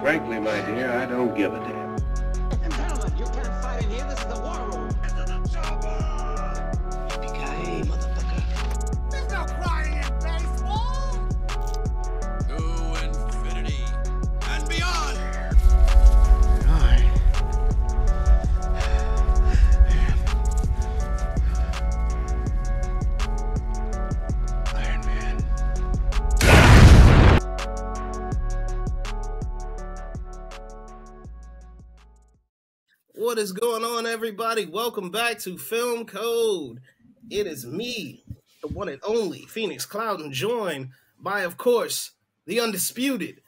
Frankly, my dear, I don't give a damn. Gentlemen, you can't fight in here. This is the war room. Yippee-ki-yay, motherfucker. There's no crying in baseball! To infinity and beyond. Iron Man. What is going on, everybody? Welcome back to Film Code. It is me, the one and only Phoenix Clouden, joined by, of course, the undisputed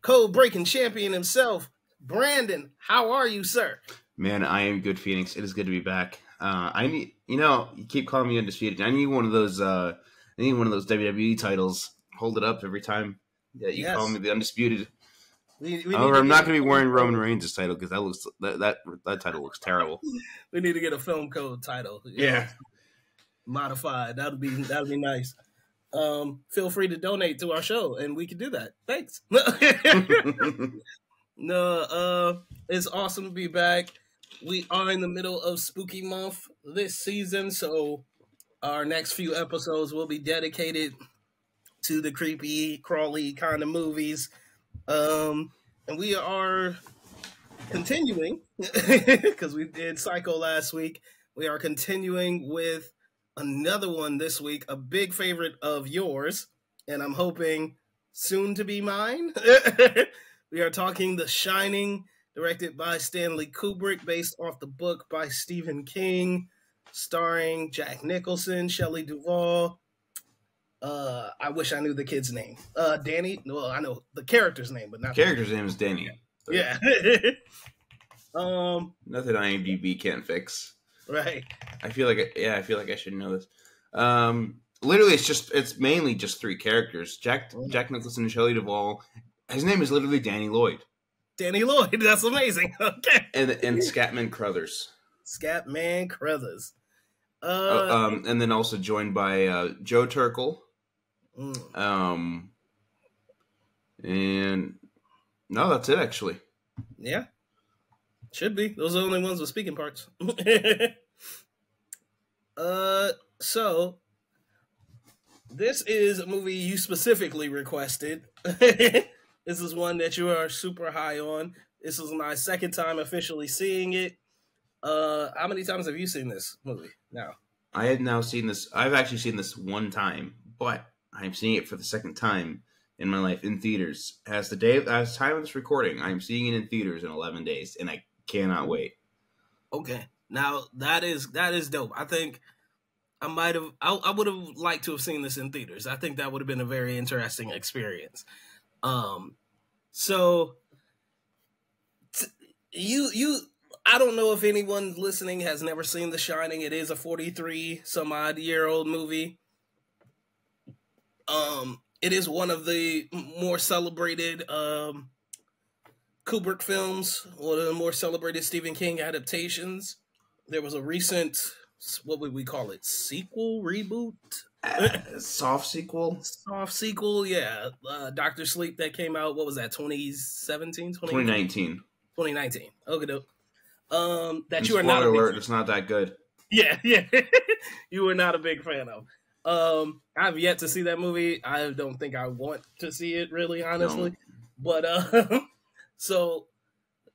code-breaking champion himself, Brandon. How are you, sir? Man, I am good, Phoenix. It is good to be back. I need, you keep calling me undisputed. I need one of those. I need one of those WWE titles. Hold it up every time that you call me the undisputed. However, I'm not going to be wearing Roman Reigns' title because that title looks terrible. We need to get a Film Code title. Yeah, modified. That'd be nice. Feel free to donate to our show, and we can do that. Thanks. No, it's awesome to be back. We are in the middle of Spooky Month this season, so our next few episodes will be dedicated to the creepy, crawly kind of movies. And we are continuing, because we did Psycho last week. We are continuing with another one this week, a big favorite of yours, and I'm hoping soon to be mine. We are talking The Shining, directed by Stanley Kubrick, based off the book by Stephen King, starring Jack Nicholson, Shelley Duvall. I wish I knew the kid's name. Danny. Well, I know the character's name, but not the character's name is Danny. Yeah. Nothing IMDb can't fix. Right. I feel like I should know this. Literally, it's mainly just three characters: Jack Nicholson and Shelley Duvall. His name is literally Danny Lloyd. Danny Lloyd. That's amazing. Okay. And Scatman Crothers. Scatman Crothers. And then also joined by Joe Turkel. And no, that's it actually. Yeah. Should be. Those are the only ones with speaking parts. So this is a movie you specifically requested. This is one that you are super high on. This is my second time officially seeing it. How many times have you seen this movie now? I had now seen this. I've actually seen this one time, but I'm seeing it for the second time in my life in theaters. As time of this recording, I'm seeing it in theaters in 11 days, and I cannot wait. Okay, now that is dope. I think I would have liked to have seen this in theaters. I think that would have been a very interesting experience. So I don't know if anyone listening has never seen The Shining. It is a 43-some-odd-year-old movie. It is one of the more celebrated Kubrick films, one of the more celebrated Stephen King adaptations. There was a recent, what would we call it, sequel, reboot? Soft sequel? Soft sequel, yeah. Dr. Sleep that came out, what was that, 2017? 2019. 2019. Okay, dope. That and you are not. Spoiler alert, it's not that good. Yeah. You were not a big fan of. I've yet to see that movie. I don't think I want to see it, really, honestly. No. But so,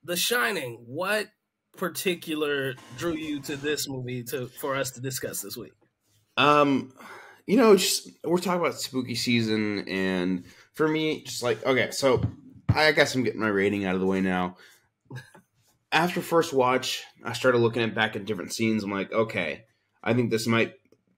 The Shining. What particular drew you to this movie for us to discuss this week? We're talking about spooky season, and for me, just like, okay, so I guess I'm getting my rating out of the way now. After first watch, I started looking back at different scenes. I'm like, okay, I think this might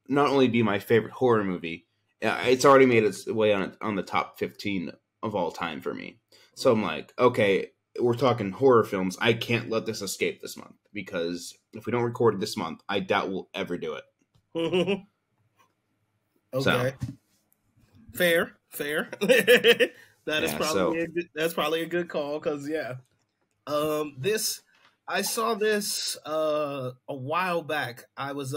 not only be my favorite horror movie, it's already made its way on the top 15 of all time for me. So I'm like, okay, we're talking horror films. I can't let this escape this month, because if we don't record it this month, I doubt we'll ever do it. Okay. So. Fair. That's probably a good call, because I saw this a while back. I was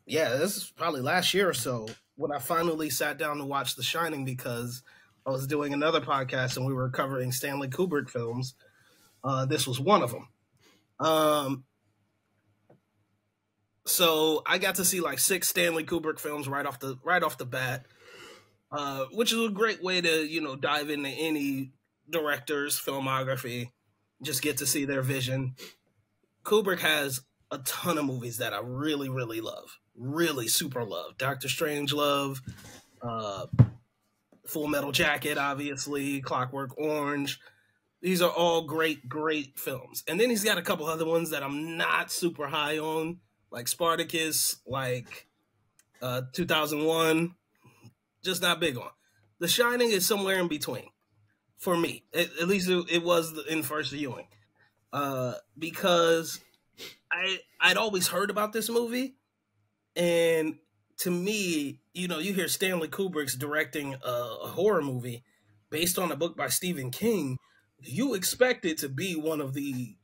this is probably last year or so when I finally sat down to watch The Shining, because I was doing another podcast and we were covering Stanley Kubrick films. This was one of them. So I got to see like 6 Stanley Kubrick films right off the bat, which is a great way to dive into any director's filmography. Just get to see their vision. Kubrick has a ton of movies that I really, really love, really super love. Doctor Strangelove, Full Metal Jacket, obviously, Clockwork Orange. These are all great, great films. And then he's got a couple other ones that I'm not super high on, like Spartacus, like 2001. Just not big on. The Shining is somewhere in between for me. At least it was in first viewing. Because I'd always heard about this movie. And to me, you hear Stanley Kubrick's directing a horror movie based on a book by Stephen King. You expect it to be one of the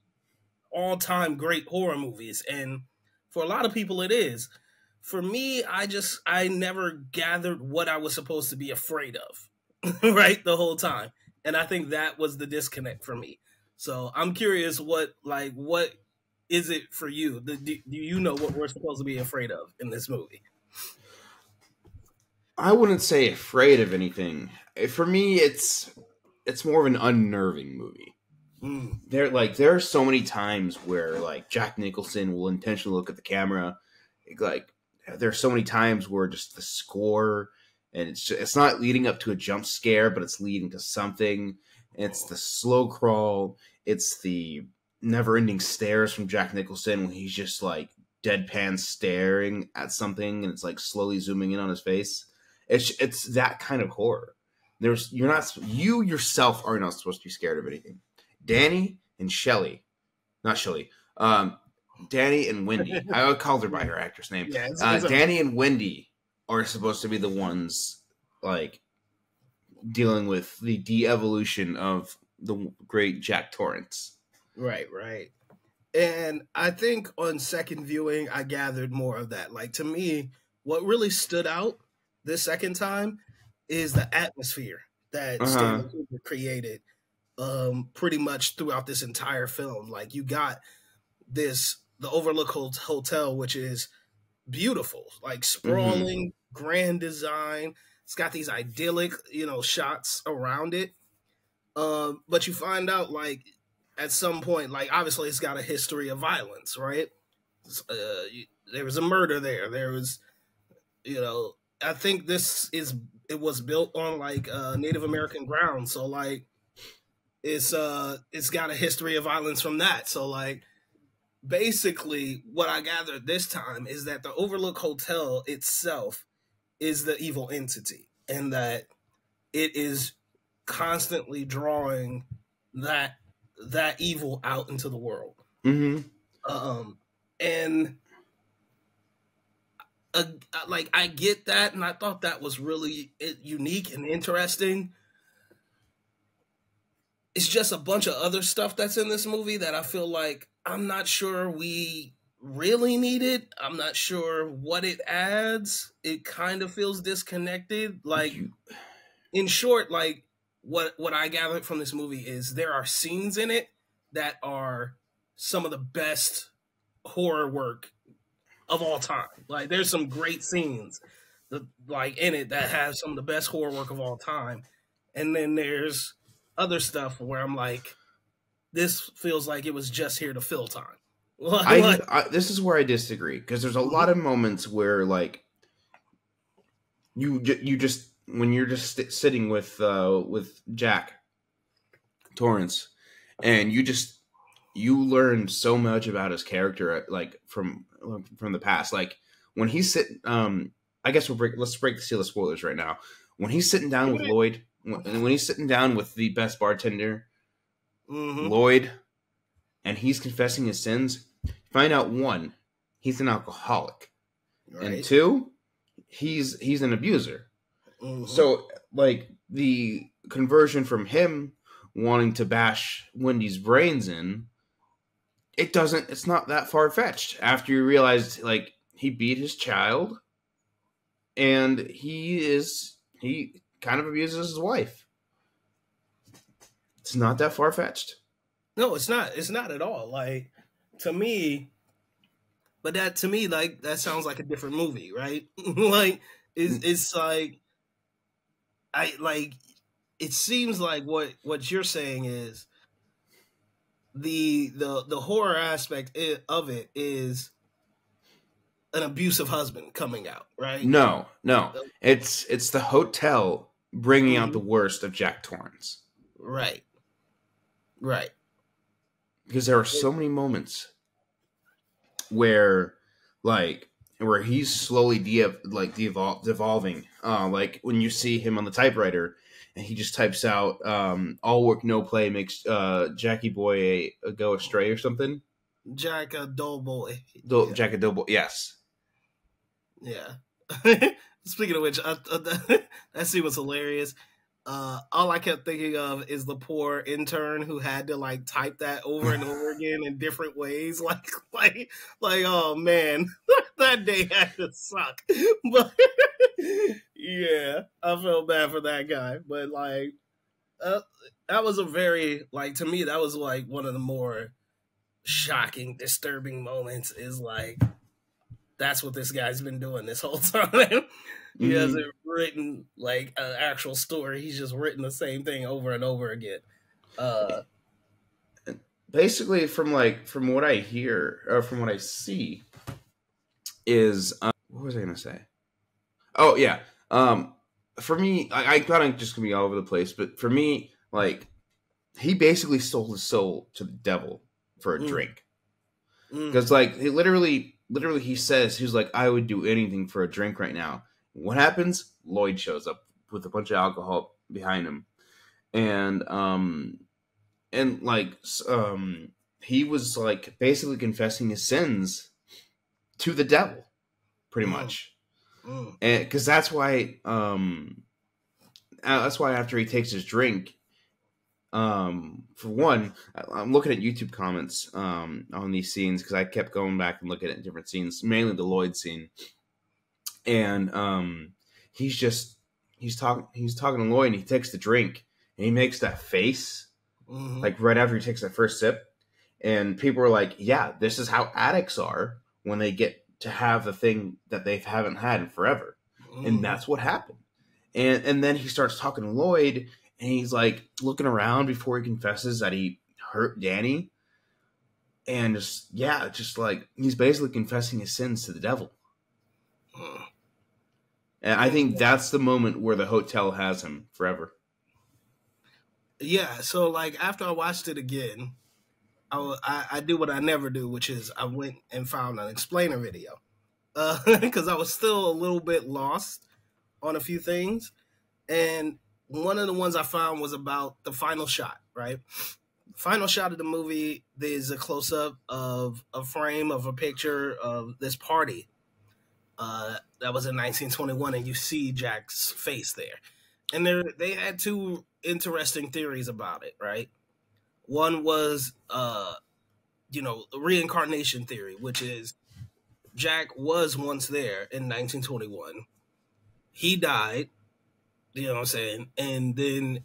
all-time great horror movies. And for a lot of people, it is. For me, I never gathered what I was supposed to be afraid of, right, the whole time. And I think that was the disconnect for me. So I'm curious, what is it for you? Do you know what we're supposed to be afraid of in this movie? I wouldn't say afraid of anything. For me, it's more of an unnerving movie. There are so many times where like Jack Nicholson will intentionally look at the camera. Like there are so many times where just the score, and it's not leading up to a jump scare, but it's leading to something. It's the slow crawl. It's the never-ending stares from Jack Nicholson when he's just like deadpan staring at something, and it's like slowly zooming in on his face. It's that kind of horror. You yourself are not supposed to be scared of anything. Danny and Shelley, not Shelley, Danny and Wendy. I called her by her actress name. Yeah, Danny and Wendy are supposed to be the ones like dealing with the de-evolution of the great Jack Torrance. Right. And I think on second viewing, I gathered more of that. Like to me, what really stood out this second time is the atmosphere that Stanley Kubrick created pretty much throughout this entire film. Like you got the Overlook Hotel, which is beautiful, like sprawling, grand design. It's got these idyllic, shots around it. But you find out like at some point, like obviously it's got a history of violence, right? There was a murder there. There was, I think it was built on like Native American ground. So like it's got a history of violence from that. So like basically what I gathered this time is that the Overlook Hotel itself is the evil entity, and that it is constantly drawing that evil out into the world. And like I get that, and I thought that was really unique and interesting. It's just a bunch of other stuff that's in this movie that I feel like I'm not sure we really needed. I'm not sure what it adds. It kind of feels disconnected. Like, in short, like what I gathered from this movie is there are scenes in it that are some of the best horror work of all time. Like, there's some great scenes in it that have some of the best horror work of all time. And then there's other stuff where I'm like, this feels like it was just here to fill time. This is where I disagree, because there's a lot of moments where like you just when you're just sitting with Jack Torrance, and you learn so much about his character, like from the past. Like when he's sitting, I guess let's break the seal of spoilers right now. When he's sitting down with Lloyd, when he's sitting down with the best bartender, Lloyd, and he's confessing his sins, you find out 1, he's an alcoholic, and 2, he's an abuser. So like the conversion from him wanting to bash Wendy's brains in, it's not that far-fetched after you realize like he beat his child, and he kind of abuses his wife. It's not that far fetched. No, it's not. It's not at all. Like to me, but that to me, like that sounds like a different movie, right? Like it's like I like. It seems like what you're saying is the horror aspect of it is an abusive husband coming out, right? No. It's the hotel bringing out the worst of Jack Torrance. Right. Because there are so many moments where he's slowly devolving. Like when you see him on the typewriter and he just types out all work no play makes Jackie boy go astray or something. Jack a dull boy. Jack a dull boy. Yes. Yeah. Speaking of which, that scene was hilarious. All I kept thinking of is the poor intern who had to like type that over and over again in different ways. Like, oh man, that day had to suck. But yeah, I felt bad for that guy. But like, that was a very like to me that was like one of the more shocking, disturbing moments. Is like that's what this guy's been doing this whole time. He hasn't written like an actual story. He's just written the same thing over and over again. Basically, from what I hear or from what I see, is what was I gonna say? Oh yeah, for me, I thought I'm just gonna be all over the place, but for me, like he basically sold his soul to the devil for a drink, because like he literally he says he's like I would do anything for a drink right now. What happens? Lloyd shows up with a bunch of alcohol behind him, and he was like basically confessing his sins to the devil, pretty much, and because that's why after he takes his drink, for one, I'm looking at YouTube comments on these scenes because I kept going back and looking at different scenes, mainly the Lloyd scene. And he's talking to Lloyd and he takes the drink and he makes that face like right after he takes that first sip, and people are like, yeah, this is how addicts are when they get to have the thing that they haven't had in forever. And that's what happened. And then he starts talking to Lloyd and he's like looking around before he confesses that he hurt Danny, and just like he's basically confessing his sins to the devil. And I think that's the moment where the hotel has him forever. Yeah, so like after I watched it again, I do what I never do, which is I went and found an explainer video because I was still a little bit lost on a few things. And one of the ones I found was about the final shot, right? Final shot of the movie, there's a close-up of a frame of a picture of this party. That was in 1921, and you see Jack's face there. And they had two interesting theories about it, right? One was, the reincarnation theory, which is Jack was once there in 1921. He died, you know what I'm saying? And then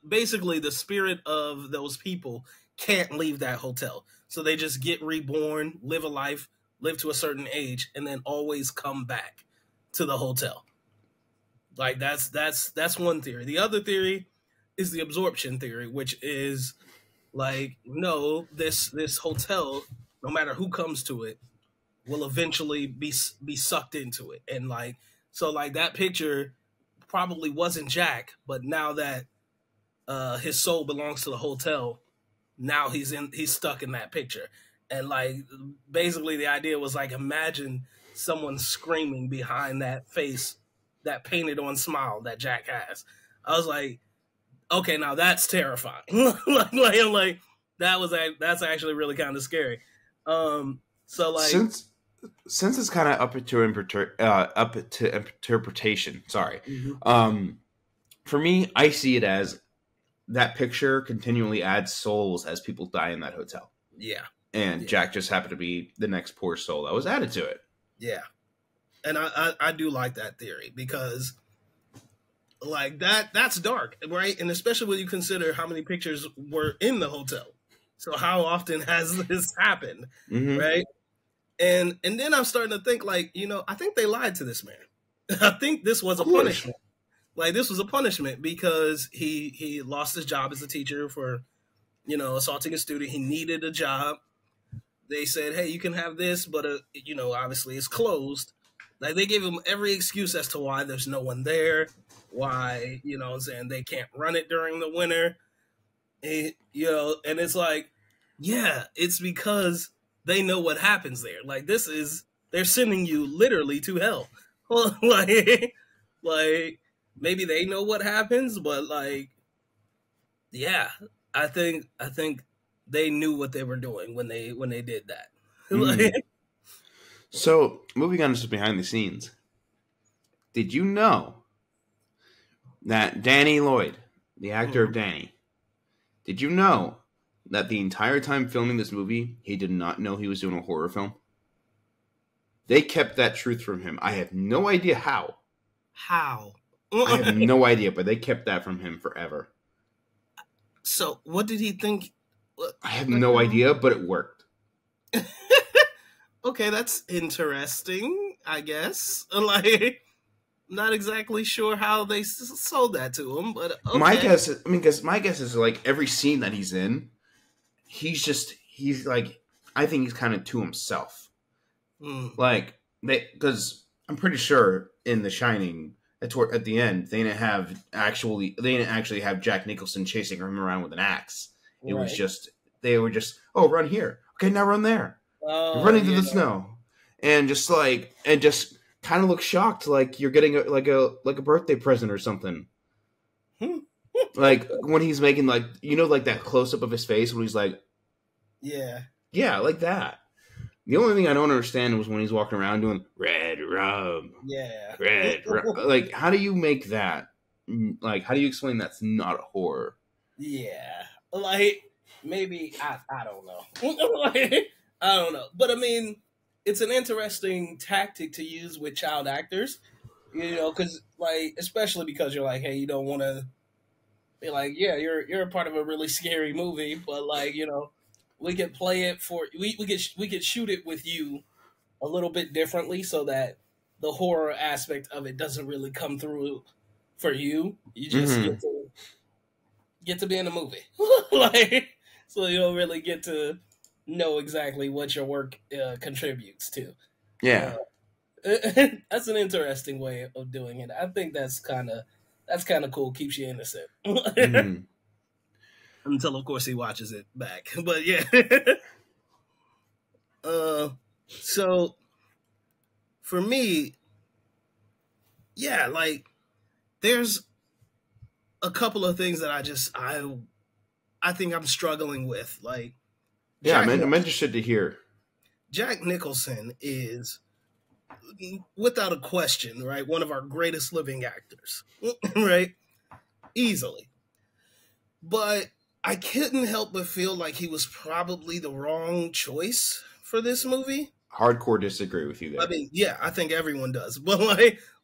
basically the spirit of those people can't leave that hotel. So they just get reborn, live a life, live to a certain age, and then always come back to the hotel. Like that's one theory. The other theory is the absorption theory, which is like, no, this hotel, no matter who comes to it, will eventually be sucked into it. And like, so like that picture probably wasn't Jack, but now that his soul belongs to the hotel, now he's stuck in that picture. And like basically the idea was like, imagine someone screaming behind that face, that painted on smile that Jack has. I was like, okay, now that's terrifying. like that's actually really kind of scary. So like since it's kind of up to interpretation. Sorry. For me, I see it as that picture continually adds souls as people die in that hotel. Yeah. And Jack just happened to be the next poor soul that was added to it. Yeah. And I do like that theory because Like that's dark, right? And especially when you consider how many pictures were in the hotel. So how often has this happened, right? And then I'm starting to think, like, I think they lied to this man. I think this was a punishment. Like, this was a punishment because he lost his job as a teacher for, assaulting a student. He needed a job. They said, hey, you can have this, but, obviously it's closed. Like, they gave him every excuse as to why there's no one there, why, they can't run it during the winter. And it's like, yeah, it's because they know what happens there. Like, they're sending you literally to hell. like, maybe they know what happens, but like, yeah, I think they knew what they were doing when they did that. So, moving on to some behind the scenes. Did you know that Danny Lloyd, the actor of Danny, did you know that the entire time filming this movie, he did not know he was doing a horror film? They kept that truth from him. I have no idea how. How? I have no idea, but they kept that from him forever. So, what did he think? I have no idea, but it worked. Okay, that's interesting, I guess. Like, not exactly sure how they sold that to him, but okay. My guess is like every scene that he's in, he's like, I think he's kind of to himself. Like, because I'm pretty sure in The Shining, at the end, they didn't actually have Jack Nicholson chasing him around with an axe. It was just, they were just, oh, run here. Okay, now run there. Running through the snow. And just kind of look shocked, like you're getting a birthday present or something. Like when he's making like that close up of his face when he's like, yeah, like that. The only thing I don't understand was when he's walking around doing red rum. Yeah. Red rum. Like, how do you make that? Like, how do you explain that's not a horror? Yeah. Like, maybe, I don't know. Like, I don't know. But, I mean, it's an interesting tactic to use with child actors. Because, like, especially because you're like, hey, you don't want to be like, yeah, you're a part of a really scary movie, but, like, we could play it for we could shoot it with you a little bit differently so that the horror aspect of it doesn't really come through for you. You just get to be in the movie, like, so you don't really get to know exactly what your work contributes to. Yeah, that's an interesting way of doing it. I think that's kind of cool. Keeps you innocent. Until, of course, he watches it back. But, yeah. So, for me, yeah, like, there's a couple of things that I think I'm struggling with. Like, yeah, I'm interested to hear. Jack Nicholson is, without a question, right, one of our greatest living actors, right? Easily. But I couldn't help but feel like he was probably the wrong choice for this movie. Hardcore disagree with you there. I mean, yeah, I think everyone does. But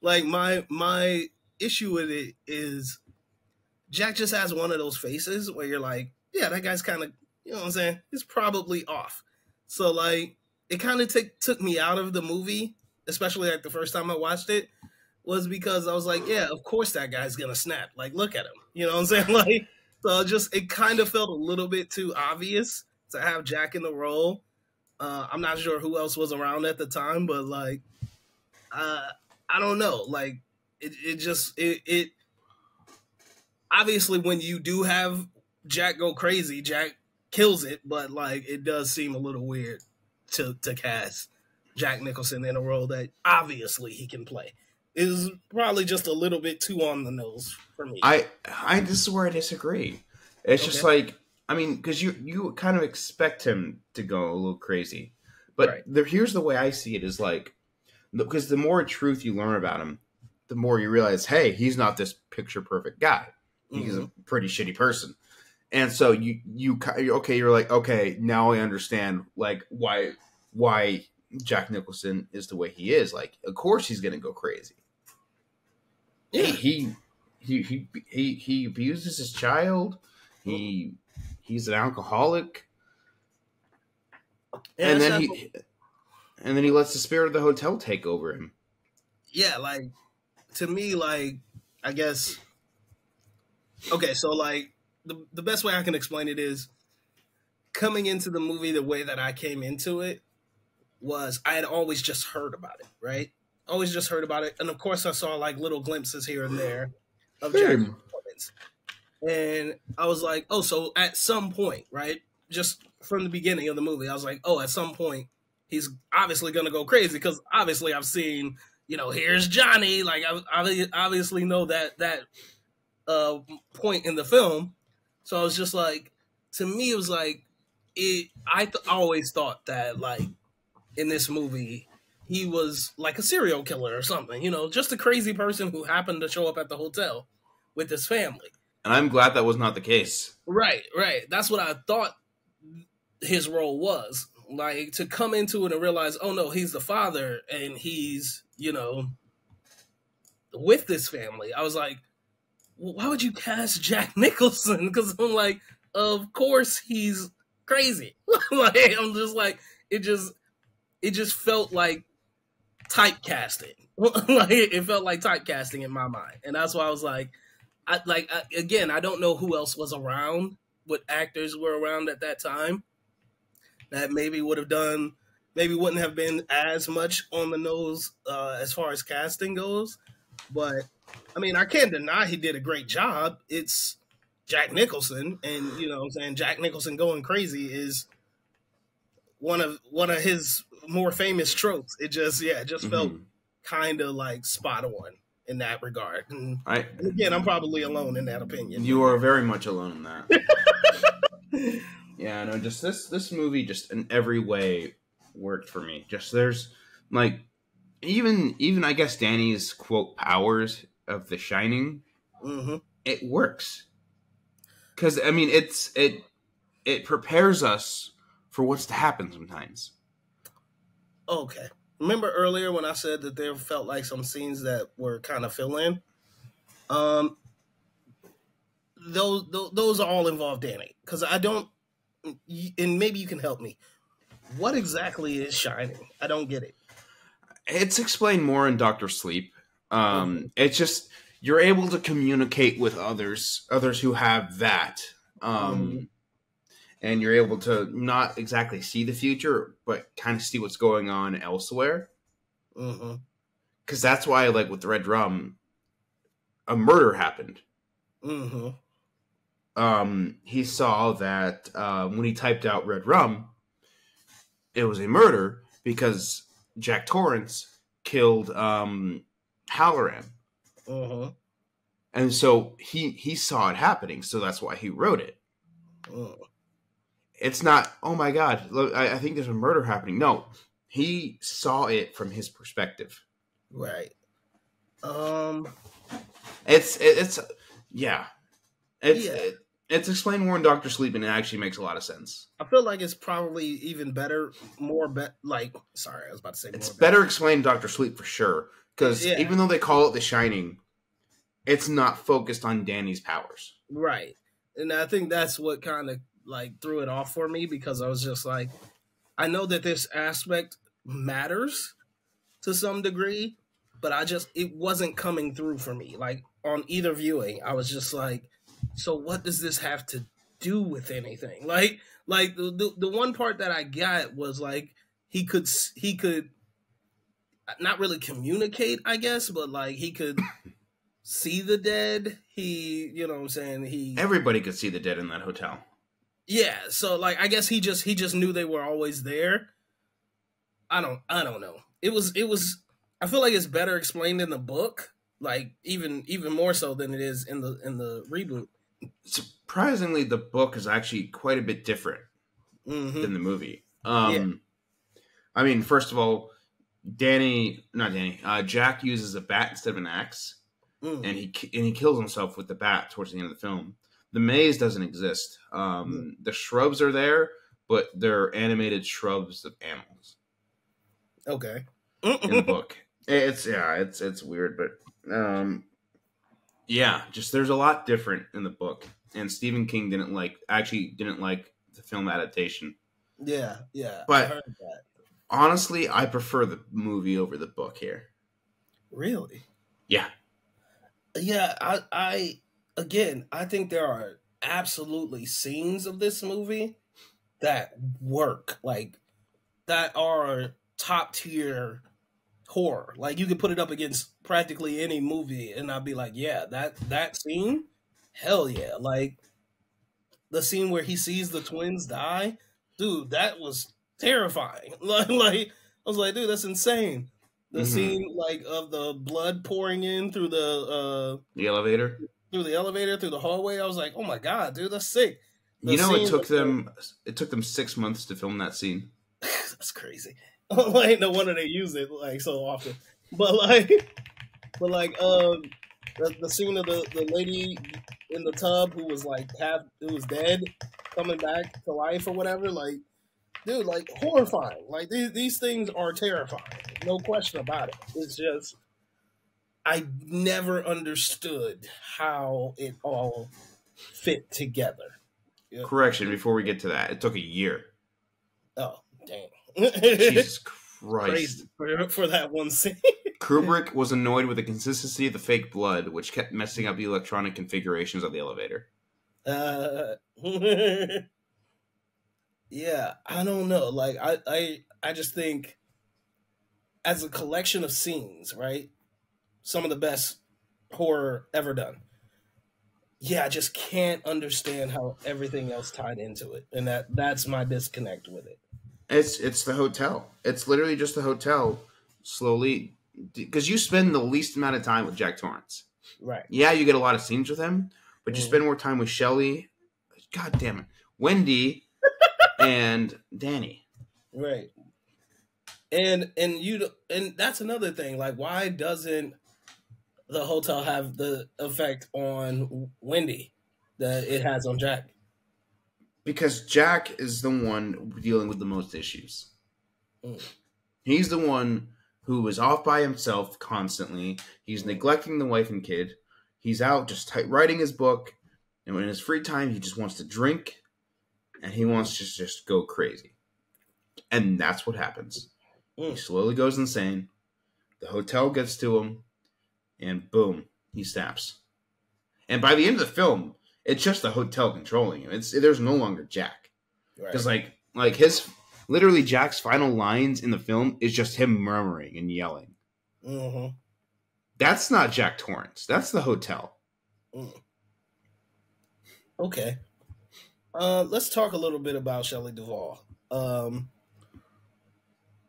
like my issue with it is Jack just has one of those faces where you're like, yeah, that guy's kind of, you know what I'm saying? He's probably off. So like, it kind of took me out of the movie, especially like the first time I watched it, was because I was like, yeah, of course that guy's gonna snap. Like, look at him. You know what I'm saying? Like, so it kind of felt a little bit too obvious to have Jack in the role. I'm not sure who else was around at the time, but like, I don't know. Like, it obviously when you do have Jack go crazy, Jack kills it, but like, it does seem a little weird to cast Jack Nicholson in a role that obviously he can play. It was probably just a little bit too on the nose for me. This is where I disagree. It's just like, I mean, because you kind of expect him to go a little crazy. But here's the way I see it is like, because the more truth you learn about him, the more you realize, hey, he's not this picture perfect guy. He's a pretty shitty person. And so you're like, okay, now I understand like why Jack Nicholson is the way he is. Like, of course he's going to go crazy. Yeah. he abuses his child. He's an alcoholic, Yeah, and that's then not- he lets the spirit of the hotel take over him. yeah, like to me, like I guess okay, so like the best way I can explain it is coming into the movie the way that I came into it was I had always just heard about it, right? Always just heard about it, and of course I saw like little glimpses here and there of Jack's Same. performance, and I was like, oh, so at some point, right? Just from the beginning of the movie, I was like, oh, at some point he's obviously gonna go crazy because obviously I've seen, here's Johnny, like I obviously know that point in the film, so I was just like, to me it was like I always thought that like in this movie he was like a serial killer or something, just a crazy person who happened to show up at the hotel with his family. And I'm glad that was not the case. Right. That's what I thought his role was. Like to come into it and realize, oh no, he's the father and he's, with this family. I was like, well, why would you cast Jack Nicholson? Because I'm like, of course he's crazy. Like I'm just like, it just felt like typecasting. Like it felt like typecasting in my mind, and that's why I was like, again, I don't know who else was around, what actors were around at that time that maybe wouldn't have been as much on the nose as far as casting goes. But I mean, I can't deny he did a great job. It's Jack Nicholson, and what I'm saying, Jack Nicholson going crazy is one of his more famous tropes. It just felt kind of like spot on in that regard. And again, I'm probably alone in that opinion. You are very much alone in that. Yeah, no, just this movie just in every way worked for me. Just there's like even I guess Danny's quote powers of The Shining, it works. Because I mean it prepares us for what's to happen sometimes. Okay. Remember earlier when I said that there felt like some scenes that were kind of fill-in? Those all involve Danny. Because I don't, and maybe you can help me. What exactly is Shining? I don't get it. It's explained more in Dr. Sleep. It's just, you're able to communicate with others who have that. And you're able to not exactly see the future, but kind of see what's going on elsewhere. Because that's why, like, with the Red Rum, a murder happened. He saw that when he typed out Red Rum, it was a murder because Jack Torrance killed Halloran. And so he saw it happening, so that's why he wrote it. It's not, oh my God, look, I think there's a murder happening. No, he saw it from his perspective. Right. It's explained more in Dr. Sleep, and it actually makes a lot of sense. I feel like it's probably even better, sorry, I was about to say it's better explained in Dr. Sleep for sure, because even though they call it The Shining, it's not focused on Danny's powers. Right. And I think that's what kind of like threw it off for me, because I was just like, I know that this aspect matters to some degree, but it wasn't coming through for me. Like on either viewing, I was just like, so what does this have to do with anything? Like the one part that I got was like he could not really communicate, I guess, but like he could see the dead. Everybody could see the dead in that hotel. Yeah, so like I guess he just knew they were always there. I don't know. It was I feel like it's better explained in the book, like even more so than it is in the reboot. Surprisingly, the book is actually quite a bit different than the movie. I mean, first of all, Jack uses a bat instead of an axe, and he kills himself with the bat towards the end of the film. The maze doesn't exist. The shrubs are there, but they're animated shrubs of animals. Okay. In the book, it's weird, but Yeah, just there's a lot different in the book, and Stephen King didn't like the film adaptation. Yeah, I But heard that. honestly, I prefer the movie over the book here. Really? Yeah, Yeah, I think there are absolutely scenes of this movie that work, like that are top tier horror. Like you could put it up against practically any movie, and I'd be like, yeah, that scene, hell yeah! Like the scene where he sees the twins die, dude, that was terrifying. Like I was like, dude, that's insane. The scene like of the blood pouring in the elevator. through the elevator, through the hallway. I was like, oh my god, dude, that's sick. The You know, scene with it took them 6 months to film that scene. that's crazy. Like no wonder they use it like so often. But the scene of the lady in the tub who was like who was dead coming back to life or whatever, like dude, like horrifying. Like these things are terrifying. No question about it. It's just I never understood how it all fit together. Yeah. Correction, before we get to that, it took a year. Oh, dang. Jesus Christ. Crazy for that one scene. Kubrick was annoyed with the consistency of the fake blood, which kept messing up the electronic configurations of the elevator. Yeah, I don't know. Like I just think as a collection of scenes, right? Some of the best horror ever done. Yeah, I just can't understand how everything else tied into it. And that's my disconnect with it. It's the hotel. It's literally just the hotel slowly, because you spend the least amount of time with Jack Torrance. Right. Yeah, you get a lot of scenes with him, but you spend more time with Shelley, God damn it, Wendy, and Danny. Right. And that's another thing. Like, why doesn't the hotel have the effect on Wendy that it has on Jack? Because Jack is the one dealing with the most issues. He's the one who is off by himself constantly. He's neglecting the wife and kid. He's out just writing his book. And in his free time, he just wants to drink. And he wants to just go crazy. And that's what happens. He slowly goes insane. The hotel gets to him. And boom, he snaps. And by the end of the film, it's just the hotel controlling him. There's no longer Jack. Because like his literally Jack's final lines in the film is just him murmuring and yelling. Mm-hmm. That's not Jack Torrance. That's the hotel. Okay. Let's talk a little bit about Shelley Duvall.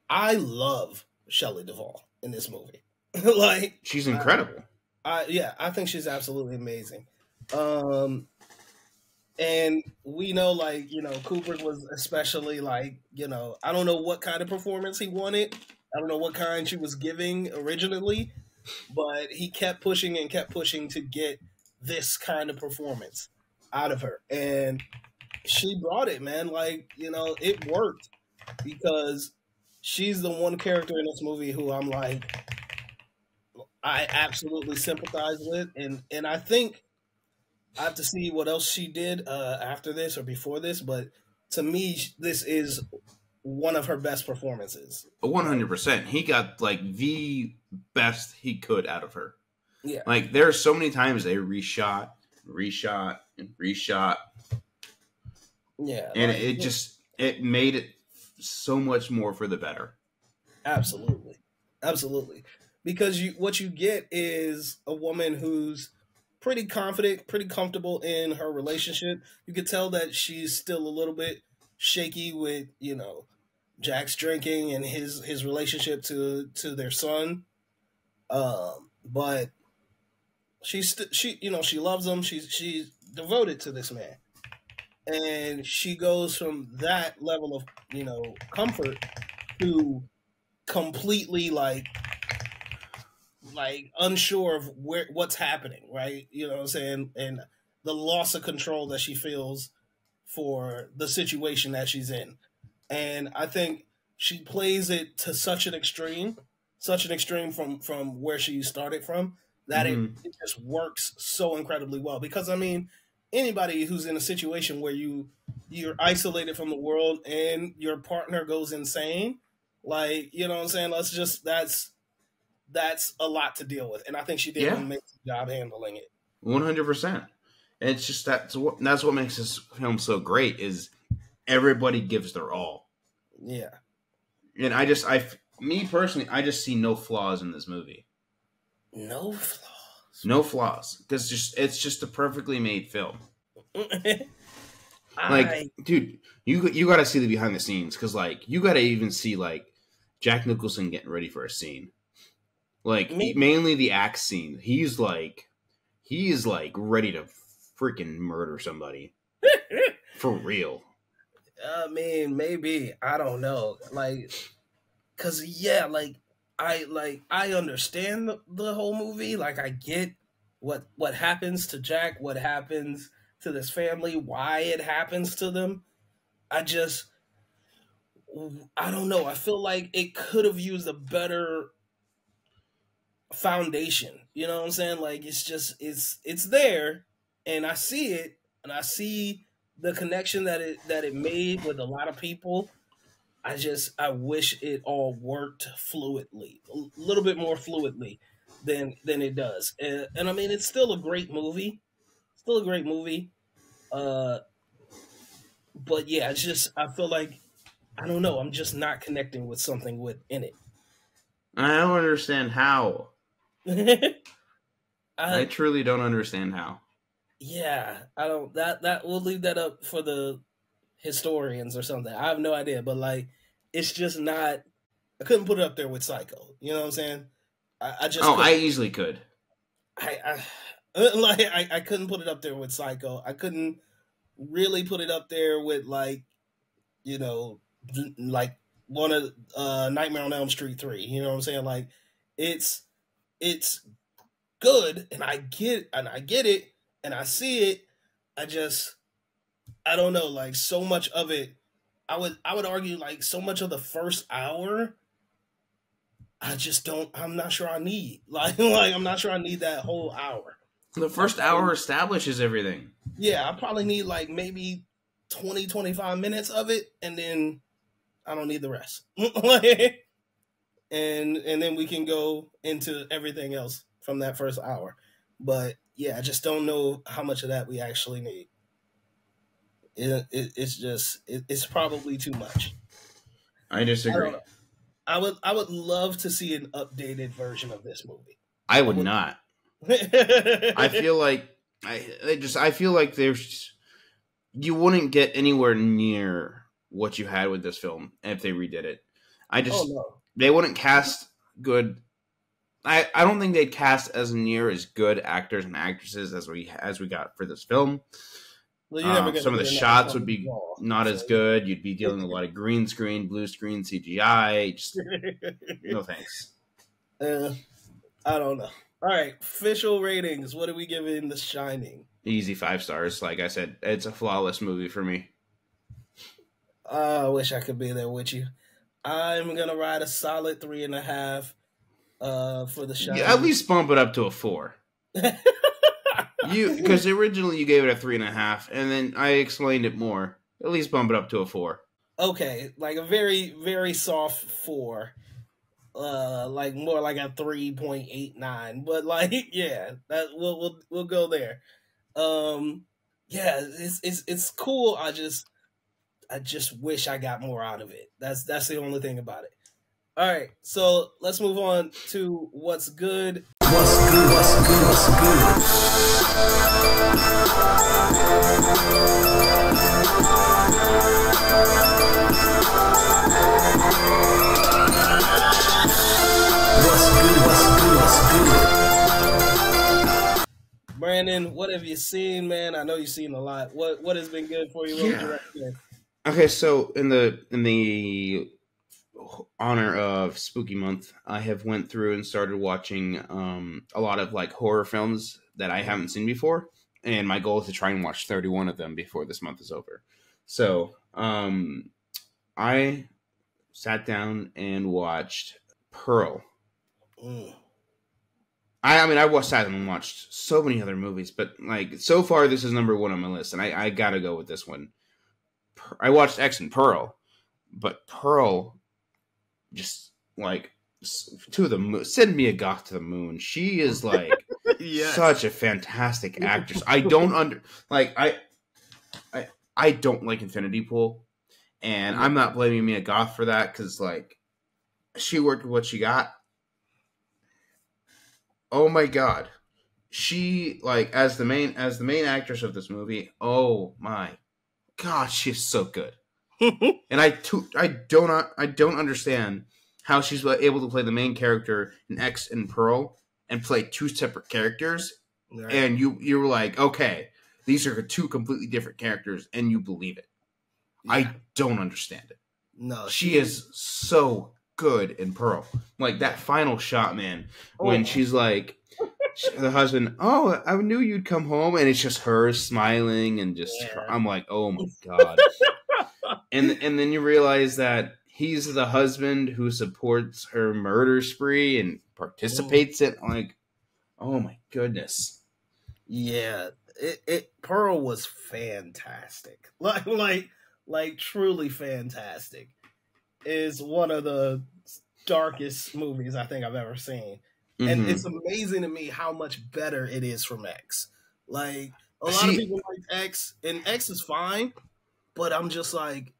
I love Shelley Duvall in this movie. Like she's incredible. I think she's absolutely amazing. And we know, like, you know, Kubrick was especially like, you know, I don't know what kind of performance he wanted. I don't know what kind she was giving originally, but he kept pushing to get this kind of performance out of her. And she brought it, man. Like, you know, it worked because she's the one character in this movie who I'm like, I absolutely sympathize with. And I think I have to see what else she did after this or before this, but to me, this is one of her best performances. 100%. He got like the best he could out of her. Yeah. Like there are so many times they reshot. Yeah. And like, it made it so much more for the better. Absolutely. Because what you get is a woman who's pretty confident, pretty comfortable in her relationship. You could tell that she's still a little bit shaky with, you know, Jack's drinking and his relationship to their son. But she loves him. She's devoted to this man. And she goes from that level of, you know, comfort to completely like unsure of what's happening, right? You know what I'm saying? And the loss of control that she feels for the situation that she's in. And I think she plays it to such an extreme from where she started from, that it just works so incredibly well. Because I mean, anybody who's in a situation where you're isolated from the world and your partner goes insane, like, you know what I'm saying? That's a lot to deal with, and I think she did an amazing job handling it. 100%. It's just that's what makes this film so great is everybody gives their all. Yeah. And me personally, I just see no flaws in this movie. No flaws. No flaws, because it's just a perfectly made film. Like, dude, you got to see the behind the scenes, because like you got to even see like Jack Nicholson getting ready for a scene, like mainly the axe scene. He is like ready to freaking murder somebody for real. I mean, maybe, I don't know, like, cause yeah, like I understand the whole movie. Like, I get what happens to Jack, what happens to this family, why it happens to them. I don't know. I feel like it could have used a better foundation. You know what I'm saying? Like, it's there, and I see it, and I see the connection that it made with a lot of people. I wish it all worked fluidly, a little bit more fluidly than it does. And I mean, it's still a great movie. Still a great movie. But yeah, I feel like, I don't know, I'm just not connecting with something within it. I don't understand how. I truly don't understand how. Yeah, I don't. That we'll leave that up for the historians or something. I have no idea, but like, it's just not. I couldn't put it up there with Psycho. You know what I'm saying? I just. I easily could. I couldn't put it up there with Psycho. I couldn't really put it up there with, like, you know, like one of Nightmare on Elm Street 3. You know what I'm saying? Like, it's good, and I get it, and I see it. I don't know, like, so much of it, I would argue, like, so much of the first hour, I'm not sure I need. Like I'm not sure I need that whole hour. The first hour establishes everything. Yeah, I probably need like maybe 20, 25 minutes of it, and then I don't need the rest. and then we can go into everything else from that first hour. But yeah, I just don't know how much of that we actually need. It's probably too much. I disagree. I would love to see an updated version of this movie. I would not. I feel like you wouldn't get anywhere near what you had with this film if they redid it. They wouldn't cast good. I don't think they'd cast as near as good actors and actresses as we got for this film. Well, some of the shots would be not as good. You'd be dealing with a lot of green screen, blue screen, CGI. Just, no thanks. I don't know. All right, official ratings. What are we giving The Shining? Easy 5 stars. Like I said, it's a flawless movie for me. I wish I could be there with you. I'm gonna ride a solid 3.5 for The Shining. Yeah, at least bump it up to a 4. Because originally you gave it a 3.5, and then I explained it more. At least bump it up to a 4. Okay, like a very, very soft 4. Like more like a 3.89. But like, yeah, that we'll go there. Yeah, it's cool. I just wish I got more out of it. That's the only thing about it. All right, so let's move on to what's good. What's good? What's good? What's good? Brandon, what have you seen, man? I know you've seen a lot. What has been good for you? What would you recommend? Okay, so in the honor of Spooky Month, I have went through and started watching a lot of like horror films that I haven't seen before, and my goal is to try and watch 31 of them before this month is over. So I sat down and watched Pearl. I mean, I sat and watched so many other movies, but like so far, this is number one on my list, and I gotta go with this one. I watched X and Pearl, but Pearl just like to the moon, send me a goth to the moon. She is like such a fantastic actress. I don't I don't like Infinity Pool, and I'm not blaming Mia Goth for that because like she worked with what she got. Oh my god, she like as the main actress of this movie. Oh my god, she's so good. And I don't understand how she's able to play the main character in X and Pearl and play two separate characters. Right. And you were like, okay, these are two completely different characters, and you believe it. Yeah. I don't understand it. No, she is so good in Pearl. Like that final shot, man, when she's like, the husband, oh, I knew you'd come home, and it's just her smiling and just, I'm like, oh my god. and then you realize that he's the husband who supports her murder spree and participates in, like, oh my goodness. Yeah, Pearl was fantastic. Like truly fantastic. Is one of the darkest movies I think I've ever seen. Mm-hmm. And it's amazing to me how much better it is from X. Like, a lot of people like X, and X is fine, but I'm just like,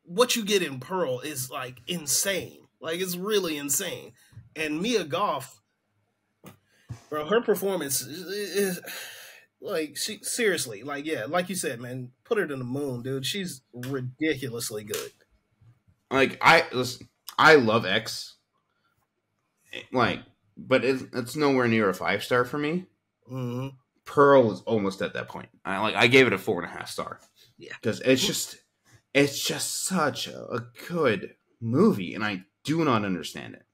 what you get in Pearl is like insane. Like, it's really insane. And Mia Goth, bro, her performance is like, she seriously, like, yeah, like you said, man, put her to the moon, dude. She's ridiculously good. Like, I love X, like, but it's nowhere near a 5-star for me. Mm-hmm. Pearl was almost at that point. I gave it a 4.5 star. Yeah, because it's just such a good movie, and I do not understand it.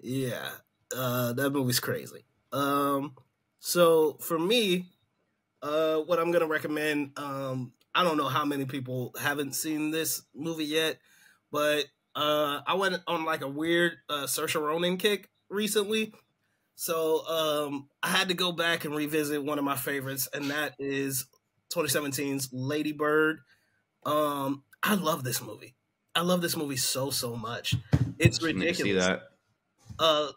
Yeah, that movie's crazy. So for me, what I'm gonna recommend, I don't know how many people haven't seen this movie yet, but I went on like a weird Saoirse Ronan kick recently. So I had to go back and revisit one of my favorites, and that is 2017's Lady Bird. I love this movie. I love this movie so much. It's ridiculous. See that?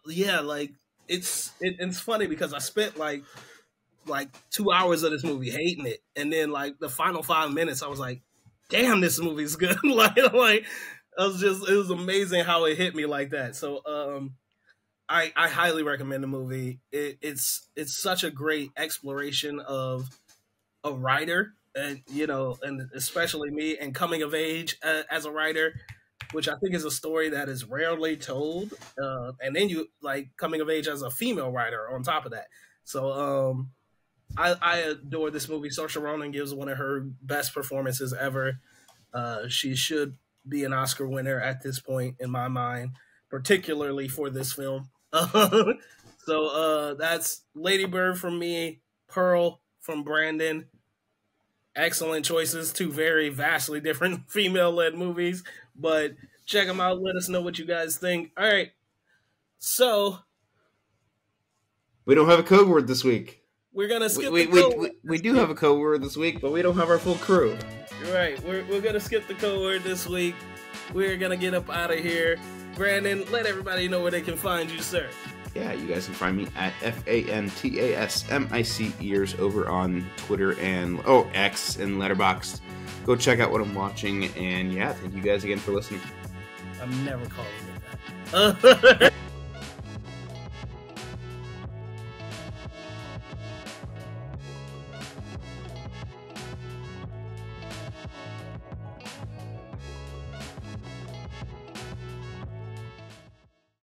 Yeah, like it's funny because I spent like 2 hours of this movie hating it, and then like the final 5 minutes, I was like, "Damn, this movie's good!" like it was amazing how it hit me like that. So I highly recommend the movie. It's such a great exploration of a writer, and and especially me, and coming of age as a writer, which I think is a story that is rarely told. And then you like coming of age as a female writer on top of that. So I adore this movie. Saoirse Ronan gives one of her best performances ever. She should be an Oscar winner at this point in my mind, particularly for this film. So that's Lady Bird from me, Pearl from Brandon. Excellent choices, two very vastly different female-led movies, but check them out. Let us know what you guys think. All right, so we don't have a code word this week. We're gonna skip. We do have a code word this week, but we don't have our full crew. You're right. We're gonna skip the code word this week. We're gonna get up out of here. Brandon, let everybody know where they can find you, sir. Yeah, you guys can find me at FANTASMIC ears over on Twitter and X and Letterboxd. Go check out what I'm watching, and yeah, thank you guys again for listening. I'm never calling it that.